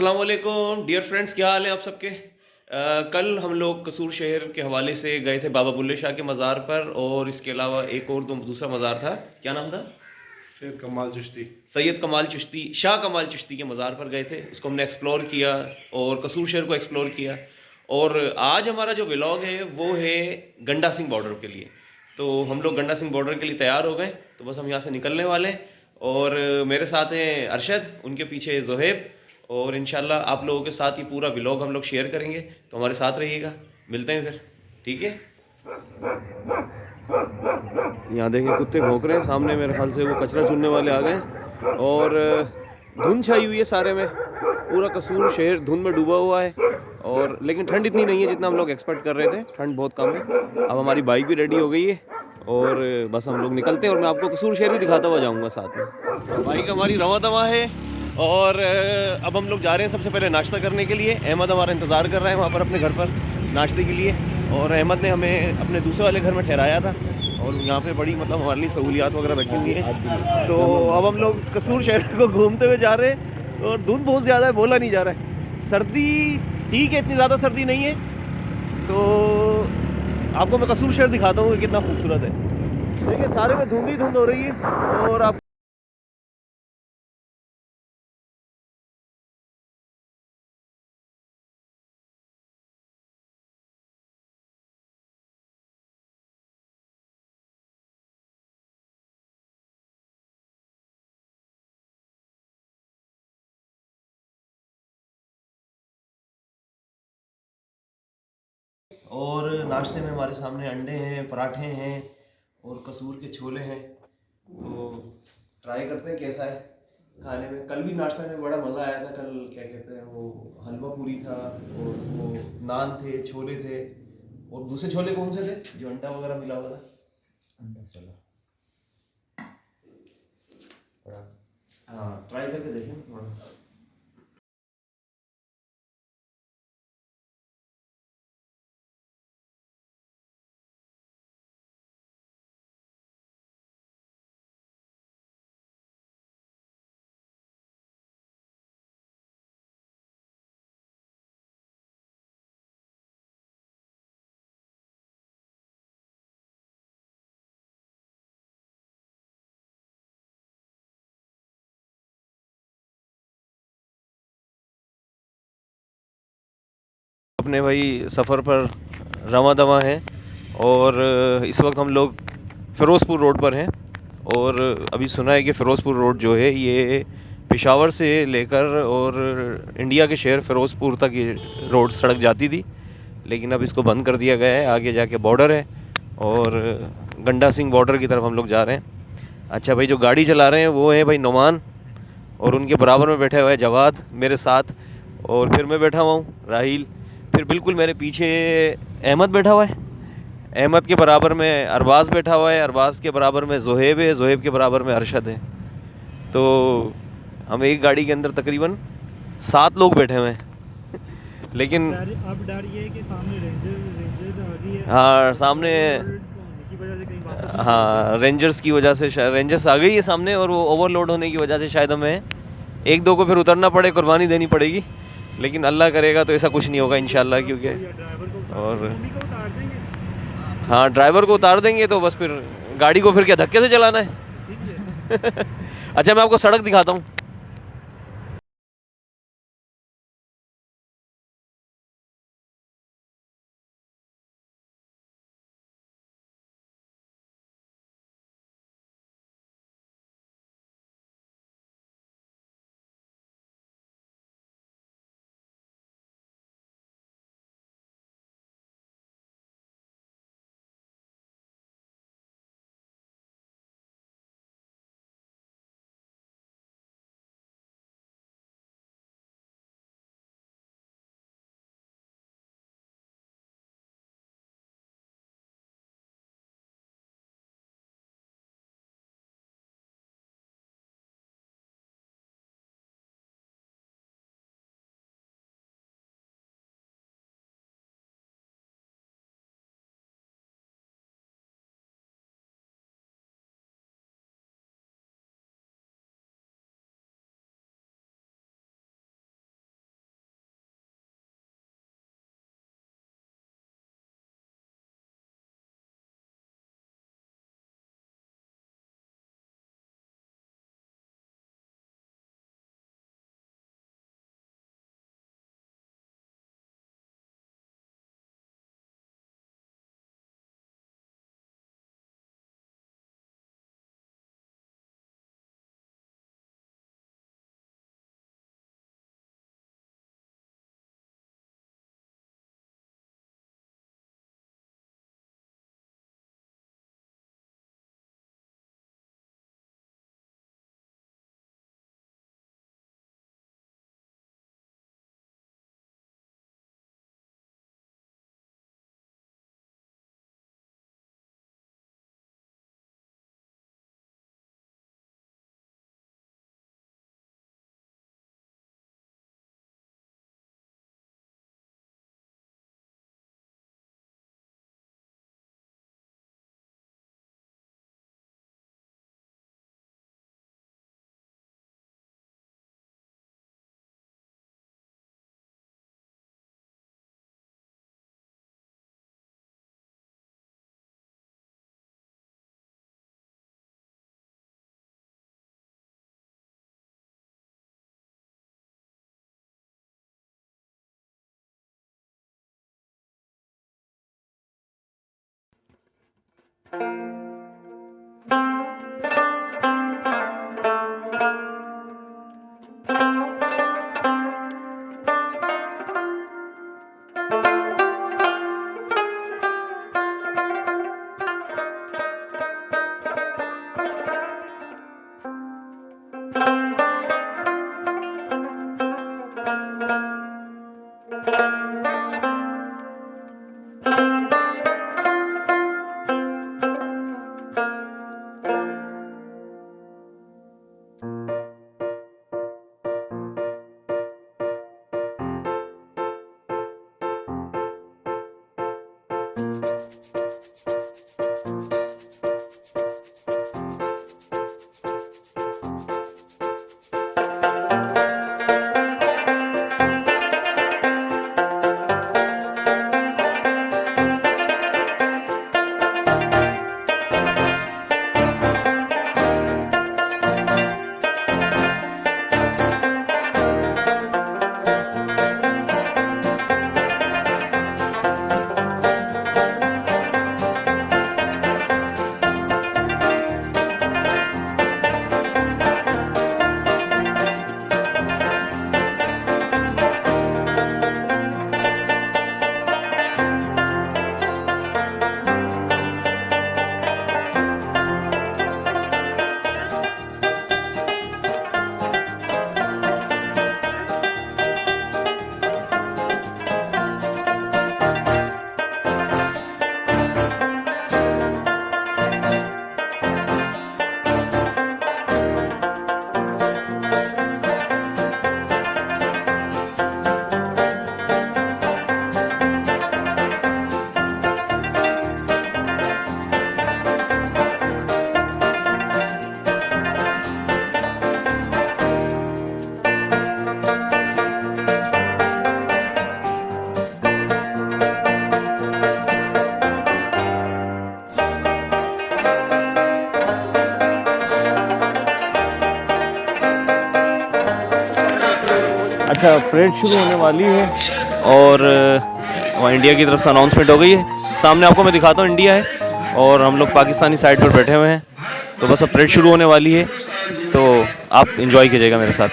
अस्सलाम वालेकुम dear friends, क्या हाल है आप सबके। कल हम लोग कसूर शहर के हवाले से गए थे बाबा बुल्ले शाह के मज़ार पर, और इसके अलावा एक और दूसरा मज़ार था। क्या नाम था? सैयद कमाल चिश्ती। सैयद कमाल चिश्ती, शाह कमाल चिश्ती के मज़ार पर गए थे। उसको हमने एक्सप्लोर किया और कसूर शहर को एक्सप्लोर किया। और आज हमारा जो व्लॉग है वो है गंडा सिंह बॉर्डर के लिए। तो हम लोग गंडा सिंह बॉर्डर के लिए तैयार हो गए, तो बस हम यहाँ से निकलने वाले हैं। और मेरे साथ हैं अरशद, उनके पीछे है ज़ोहेब। और इंशाल्लाह आप लोगों के साथ ये पूरा व्लॉग हम लोग शेयर करेंगे, तो हमारे साथ रहिएगा। मिलते हैं फिर, ठीक है। यहाँ देखिए कुत्ते भौंक रहे हैं सामने, मेरे ख्याल से वो कचरा चुनने वाले आ गए। और धुंध छाई हुई है सारे में, पूरा कसूर शहर धुंध में डूबा हुआ है। और लेकिन ठंड इतनी नहीं है जितना हम लोग एक्सपेक्ट कर रहे थे, ठंड बहुत कम है। अब हमारी बाइक भी रेडी हो गई है और बस हम लोग निकलते हैं। और मैं आपको कसूर शहर भी दिखाता हुआ जाऊँगा साथ में। बाइक हमारी रवा दवा है। और अब हम लोग जा रहे हैं सबसे पहले नाश्ता करने के लिए। अहमद हमारा इंतज़ार कर रहा है वहाँ पर अपने घर पर नाश्ते के लिए। और अहमद ने हमें अपने दूसरे वाले घर में ठहराया था, और यहाँ पे बड़ी मतलब हमारे लिए सहूलियात वगैरह रखी हुई है। तो अब हम लोग कसूर शहर को घूमते हुए जा रहे हैं, और धुंध बहुत ज़्यादा है, बोला नहीं जा रहा है। सर्दी ठीक है, इतनी ज़्यादा सर्दी नहीं है। तो आपको मैं कसूर शहर दिखाता हूँ कि कितना खूबसूरत है। देखिए सारे में धुंध ही धुंध हो रही है। और आप और नाश्ते में हमारे सामने अंडे हैं, पराठे हैं और कसूर के छोले हैं। तो ट्राई करते हैं कैसा है खाने में। कल भी नाश्ते में बड़ा मज़ा आया था। कल क्या कहते हैं वो, हलवा पूरी था, और वो नान थे, छोले थे। और दूसरे छोले कौन से थे जो अंडा वगैरह मिला हुआ था? अंडा चला। हाँ, ट्राई करके देखें थोड़ा। अपने भाई सफ़र पर रवां दवा हैं। और इस वक्त हम लोग फ़िरोज़पुर रोड पर हैं। और अभी सुना है कि फ़िरोज़पुर रोड जो है ये पेशावर से लेकर और इंडिया के शहर फ़िरोज़पुर तक ये रोड सड़क जाती थी, लेकिन अब इसको बंद कर दिया गया है। आगे जाके बॉर्डर है, और गंडा सिंह बॉर्डर की तरफ हम लोग जा रहे हैं। अच्छा भाई, जो गाड़ी चला रहे हैं वो है भाई नुमान, और उनके बराबर में बैठा हुआ है जवाद मेरे साथ। और फिर मैं बैठा हुआ हूँ राहील। फिर बिल्कुल मेरे पीछे अहमद बैठा हुआ है। अहमद के बराबर में अरबाज़ बैठा हुआ है। अरबाज़ के बराबर में ज़ोहेब है। ज़ोहेब के बराबर में अरशद है। तो हम एक गाड़ी के अंदर तकरीबन 7 लोग बैठे हुए हैं। लेकिन अब डर ये है कि सामने रेंजर रेंजर आ गई है। हाँ सामने, ओवरलोड होने की वजह से कहीं वापस ना चले हाँ जाए। रेंजर्स की वजह से शायद रेंजर्स आ गई है सामने, और वो ओवरलोड होने की वजह से शायद हमें एक दो को फिर उतरना पड़े, कुर्बानी देनी पड़ेगी। लेकिन अल्लाह करेगा तो ऐसा कुछ नहीं होगा इंशाल्लाह, क्योंकि या ड्राइवर को उतार और मम्मी को उतार देंगे हाँ ड्राइवर को उतार देंगे तो बस फिर गाड़ी को फिर क्या धक्के से चलाना है। इसीलिए। अच्छा मैं आपको सड़क दिखाता हूँ। अच्छा, परेड शुरू होने वाली है और वहाँ इंडिया की तरफ से अनाउंसमेंट हो गई है। सामने आपको मैं दिखाता हूँ इंडिया है और हम लोग पाकिस्तानी साइड पर बैठे हुए हैं। तो बस अब परेड शुरू होने वाली है, तो आप इंजॉय कीजिएगा मेरे साथ।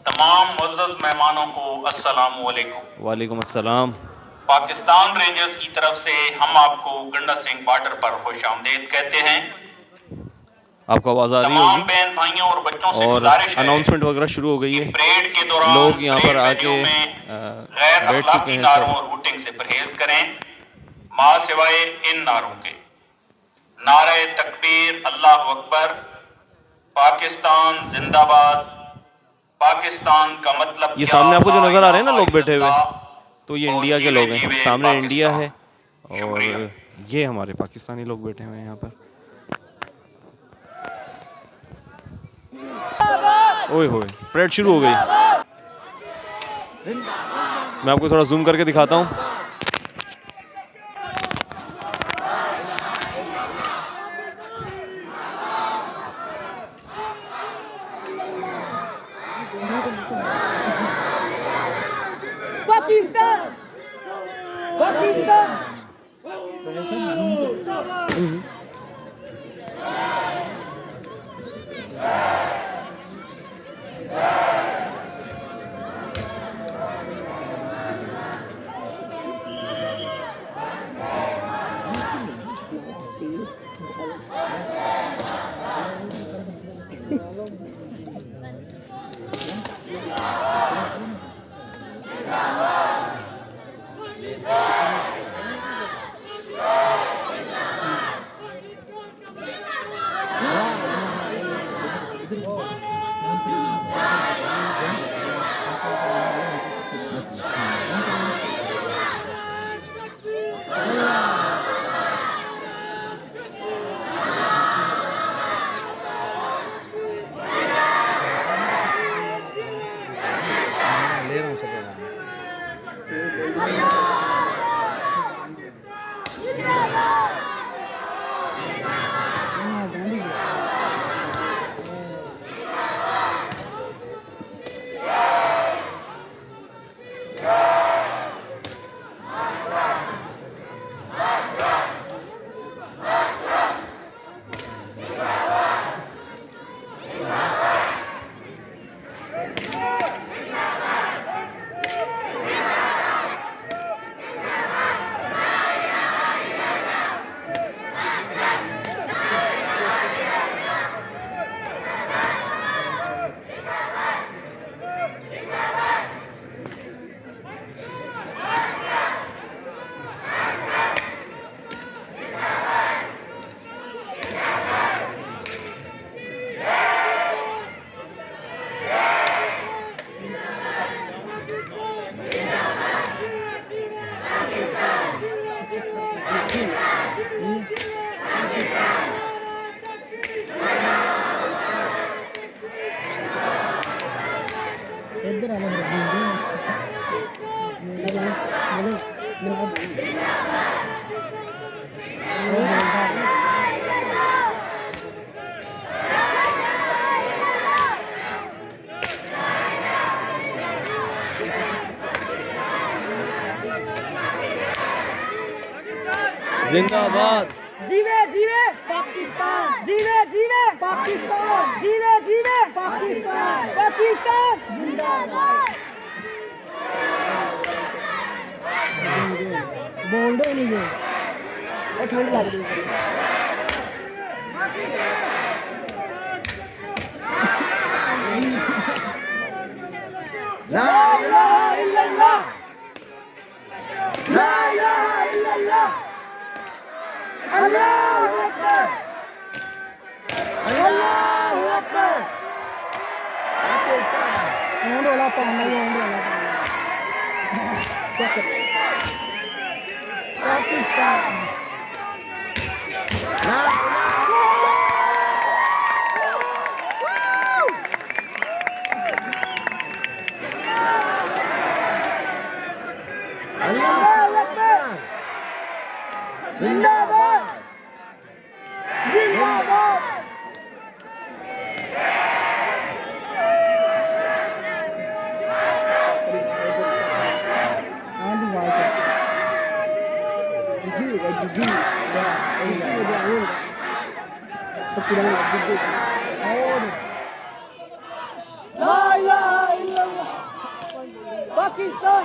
तमाम मुअज़्ज़ज़ मेहमानों को अस्सलाम वालेकुम। वालेकुम अस्सलाम। पाकिस्तान रेंजर्स की तरफ से हम आपको गंडा सिंह बॉर्डर पर खुशामदीद कहते हैं। आपको आवाज़ आ रही तमाम होगी बहन भाइयों और बच्चों से और गुजारिश है अनाउंसमेंट वगैरह शुरू हो गई कि है। परेड के दौरान लोग यहाँ पर परेड आके वेन्यू में गैर बैठ चुके अखलाकी हैं नारों सब। और हुटिंग से परहेज करें, मां सिवाय इन नारों के। नारे तकबीर, अल्लाह अकबर, पाकिस्तान जिंदाबाद। पाकिस्तान का मतलब ये क्या? सामने आपको जो नजर आ रहे हैं ना ला लोग बैठे हुए, इलाहा तो ये और इंडिया के जीवे लोग हैं। जीवे सामने इंडिया है पाकिस्तान। शुक्रिया। और ये हमारे पाकिस्तानी लोग बैठे हुए हैं यहाँ पर। ओए होए, परेड शुरू हो गई। मैं आपको थोड़ा जूम करके दिखाता हूँ। पाकिस्तान पाकिस्तान जिंदाबाद। जीवे जीवे पाकिस्तान, जीवे जीवे पाकिस्तान, जीवे जीवे पाकिस्तान, पाकिस्तान जिंदाबाद। बोल दो नहीं और ठंड लग रही है। ला इलाहा इल्लल्लाह, ला इलाहा इल्लल्लाह, अल्लाहु अकबर, अल्लाहु अकबर। पाकिस्तान डोला पाना पाकिस्तान अल्लाहु अकबर, जिंदाबाद जिंदाबाद। ला इलाहा इल्लल्लाह, पाकिस्तान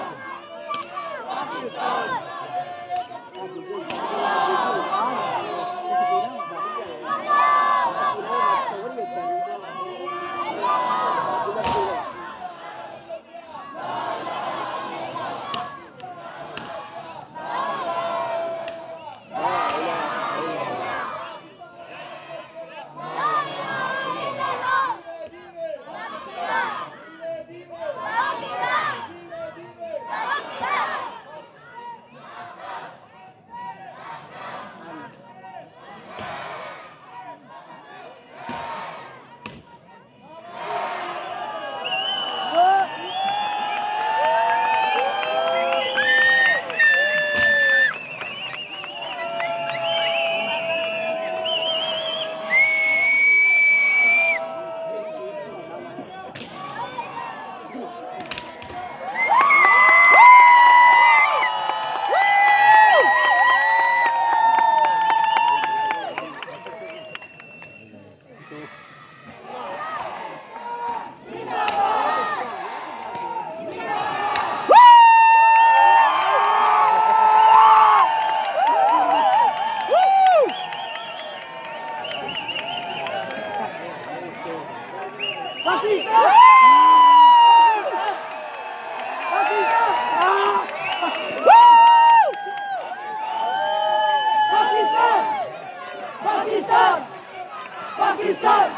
पाकिस्तान,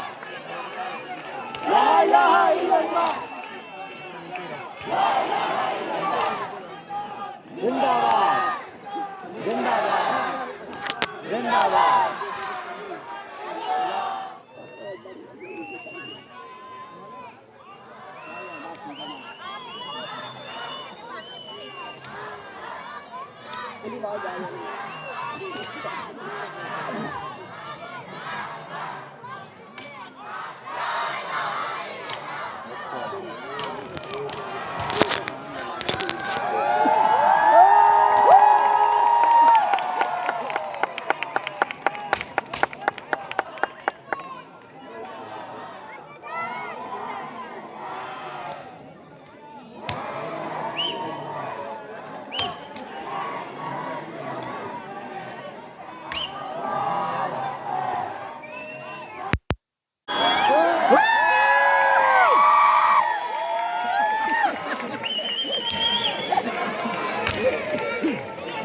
ला इलाहा इल्लल्लाह, जिंदाबाद जिंदाबाद जिंदाबाद।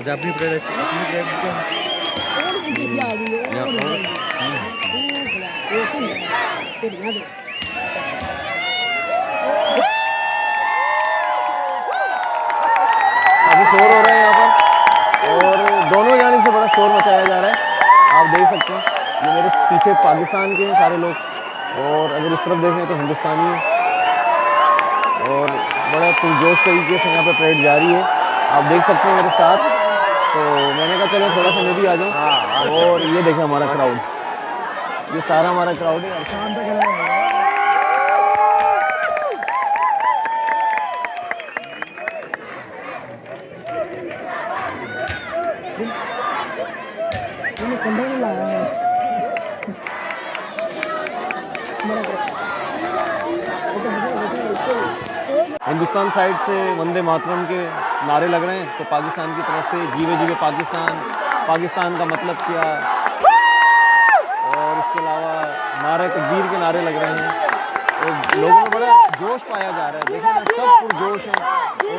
अच्छा अपनी प्रेड अभी शोर हो रहा है यहाँ पर और दोनों जानिब से बड़ा शोर मचाया जा रहा है। आप देख सकते हैं ये मेरे पीछे पाकिस्तान के हैं सारे लोग और अगर इस तरफ देखें तो हिंदुस्तानी है। और बड़ा पुरजोश तरीके से यहाँ पे परेड जारी है, आप देख सकते हैं मेरे साथ। तो मैंने कहा चलो थोड़ा सा मैं भी आ जाऊँ। और ये देखें हमारा क्राउड, ये सारा हमारा क्राउड है। शाम तक चला है। कंधा नहीं लाया है हिंदुस्तान साइड से वंदे मातरम के नारे लग रहे हैं, तो पाकिस्तान की तरफ से जीवे जीवे पाकिस्तान, पाकिस्तान का मतलब क्या, और इसके अलावा नारे तकबीर के नारे लग रहे हैं। और लोगों में बड़ा जोश पाया जा रहा है, देखिए ना सब पुरजोश हैं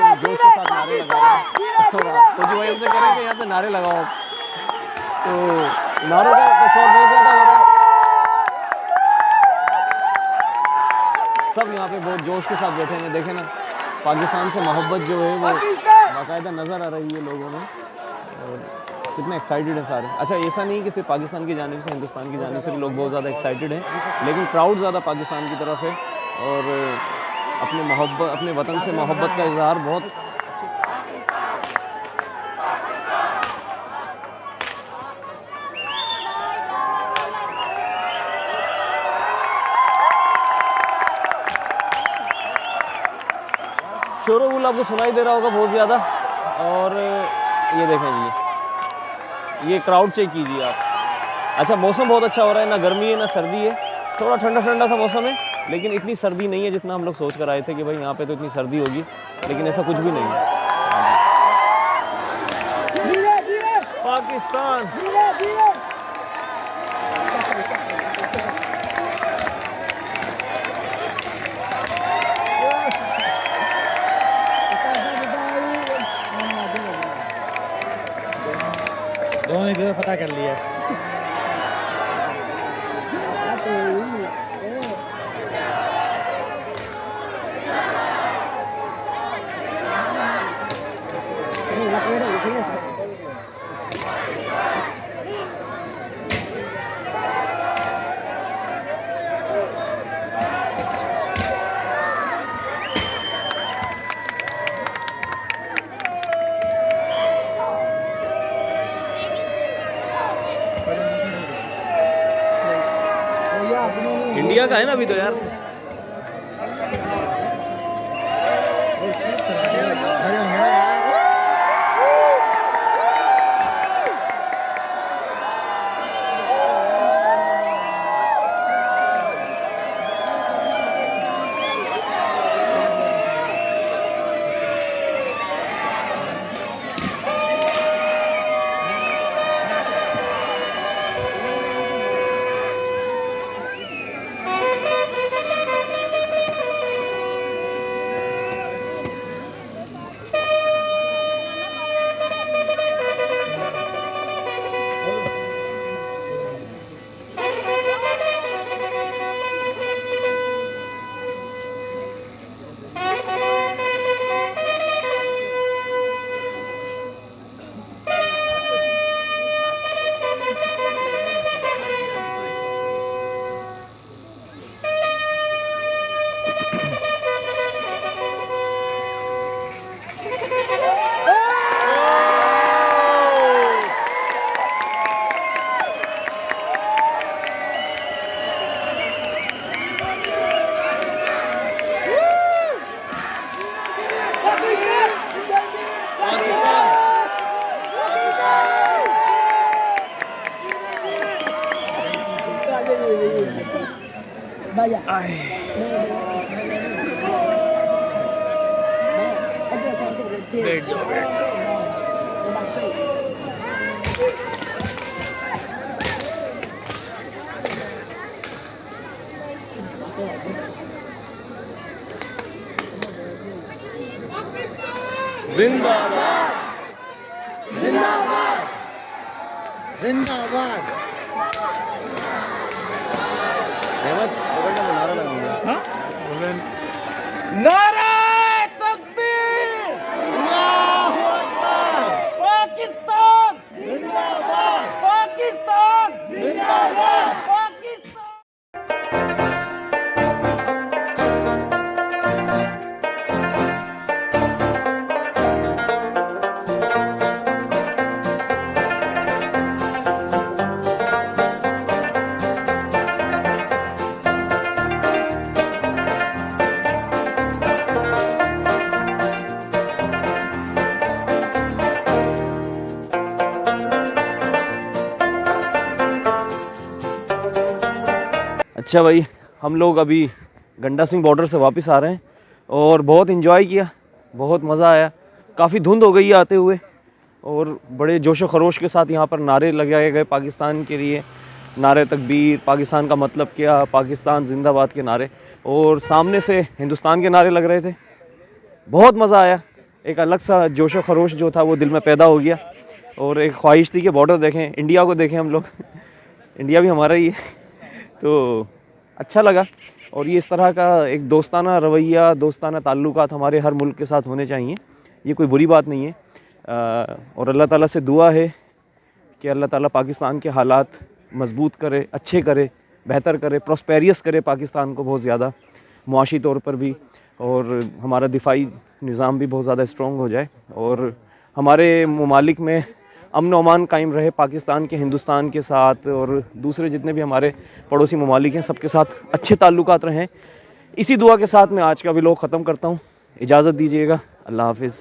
और जोश के साथ नारे लगा रहे हैं। तो जी वजह से करें कि यहाँ पे नारे लगाओ, तो नारों का शोर बहुत ज़्यादा हो रहा है। सब यहाँ पे बहुत जोश के साथ बैठे हैं, देखें ना पाकिस्तान से मोहब्बत जो है वो बाकायदा नज़र आ रही है लोगों में, और कितने एक्साइटेड हैं सारे। अच्छा ऐसा नहीं कि सिर्फ पाकिस्तान की जानिब से, हिंदुस्तान की जानिब से भी लोग बहुत ज़्यादा एक्साइटेड हैं, लेकिन क्राउड ज़्यादा पाकिस्तान की तरफ है और अपने वतन से मोहब्बत का इजहार बहुत। शोर-गुल आपको सुनाई दे रहा होगा बहुत ज़्यादा। और ये देखें जी, ये क्राउड चेक कीजिए आप। अच्छा मौसम बहुत अच्छा हो रहा है, ना गर्मी है ना सर्दी है, थोड़ा ठंडा ठंडा सा मौसम है, लेकिन इतनी सर्दी नहीं है जितना हम लोग सोच कर आए थे कि भाई यहाँ पे तो इतनी सर्दी होगी, लेकिन ऐसा कुछ भी नहीं है। पाकिस्तान दोनों ने इधर पता कर लिया। इंडिया का है ना अभी तो यार। Vaya. जिंदाबाद जिंदाबाद जिंदाबाद। अहमद पकड़ना में नारा लगाऊंगा। हाँ? नारा तकबीर, अल्लाहू अकबर, पाकिस्तान जिंदाबाद, पाकिस्तान जिंदाबाद, पाकिस्तान। अच्छा भाई, हम लोग अभी गंडा सिंह बॉर्डर से वापस आ रहे हैं और बहुत इन्जॉय किया, बहुत मज़ा आया। काफ़ी धुंध हो गई है आते हुए और बड़े जोशो खरोश के साथ यहाँ पर नारे लगाए गए पाकिस्तान के लिए, नारे तकबीर, पाकिस्तान का मतलब क्या, पाकिस्तान जिंदाबाद के नारे, और सामने से हिंदुस्तान के नारे लग रहे थे। बहुत मज़ा आया, एक अलग सा जोशो खरोश जो था वो दिल में पैदा हो गया और एक ख्वाहिश थी कि बॉर्डर देखें, इंडिया को देखें हम लोग इंडिया भी हमारा ही है, तो अच्छा लगा। और ये इस तरह का एक दोस्ताना रवैया, दोस्ताना ताल्लुकात हमारे हर मुल्क के साथ होने चाहिए, ये कोई बुरी बात नहीं है। और अल्लाह ताला से दुआ है कि अल्लाह ताला पाकिस्तान के हालात मजबूत करे, अच्छे करे, बेहतर करे, प्रॉस्पेरियस करे पाकिस्तान को बहुत ज़्यादा, मुआशी तौर पर भी, और हमारा दिफाई निज़ाम भी बहुत ज़्यादा स्ट्रॉन्ग हो जाए और हमारे ममालिक में अमन अमान कायम रहे, पाकिस्तान के, हिंदुस्तान के साथ और दूसरे जितने भी हमारे पड़ोसी ममालिक हैं सबके साथ अच्छे ताल्लुकात रहें। इसी दुआ के साथ मैं आज का व्लॉग ख़त्म करता हूँ, इजाज़त दीजिएगा, अल्लाह हाफिज़।